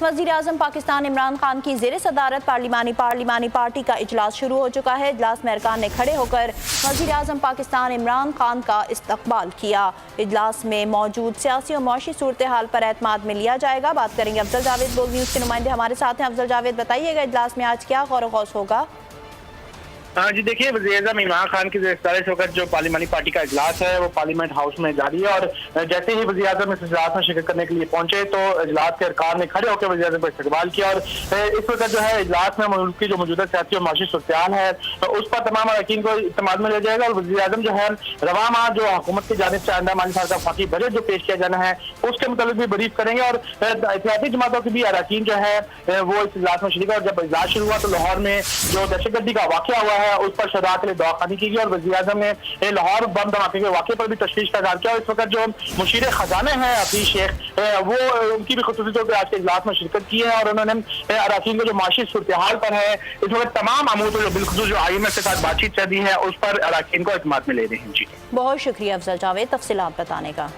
वज़ीर-ए-आज़म पाकिस्तान इमरान खान की ज़ेर सदारत पार्लिमानी पार्टी का इजलास शुरू हो चुका है। इजलास में अरकान ने खड़े होकर वज़ीर-ए-आज़म पाकिस्तान इमरान खान का इस्तकबाल किया। इजलास में मौजूद सियासी और मौशी सूरत हाल पर एतमाद में लिया जाएगा। बात करेंगे अफजल जावेद, बोल न्यूज़ के नुमाइंदे हमारे साथ हैं। अफजल जावेद, बताइएगा इजलास में आज क्या गौर व खौस होगा? हाँ जी, देखिए वज़ीर-ए-आज़म इमरान खान की ज़ेर से होकर जो पार्लिमानी पार्टी का इजलास है वो पार्लियामेंट हाउस में जारी है और जैसे ही वज़ीर-ए-आज़म इस इजलास में शिरकत करने के लिए पहुंचे तो इजलास के अरकान ने खड़े होकर वज़ीर-ए-आज़म का इस्तकबाल किया। और इस वक्त जो है इजलास में मुल्क की जो मौजूदा सियासी और माशी सूरत-ए-हाल है उस पर तमाम अरकान को इत्मीनान में लिया जाएगा। और वज़ीर-ए-आज़म जो है रवां माह जो हुकूमत की जानिब से आइंदा माली साल का वफाकी बजट जो पेश किया जाना है उसके मुताबिक भी ब्रीफ करेंगे। और एहतियाती जमातों की भी अरकान जो है वो इस इजलास में शरीक है। और जब इजलास शुरू हुआ तो लाहौर में जो दहशतगर्दी का वाक़या हुआ है उस पर शराहत दवाखानी की गई और वज़ीर-ए-आज़म ने लाहौर बम धमाके के वाक़े पर भी तशवीश का इज़हार किया। और इस वक्त जो मुशीर खजाने हैं हफीज शेख, वो उनकी भी खुसूसी तौर पर आज के इजलास में शिरकत की है और उन्होंने अरकान को जो माशी सूरत हाल पर है इस वक्त तमाम अमूर जो बिलखुसूस जो IMF के साथ बातचीत चल रही है उस पर अरकान को इत्मीनान में ले रहे हैं। जी, बहुत शुक्रिया अफजल जावेद तफसीलात बताने का।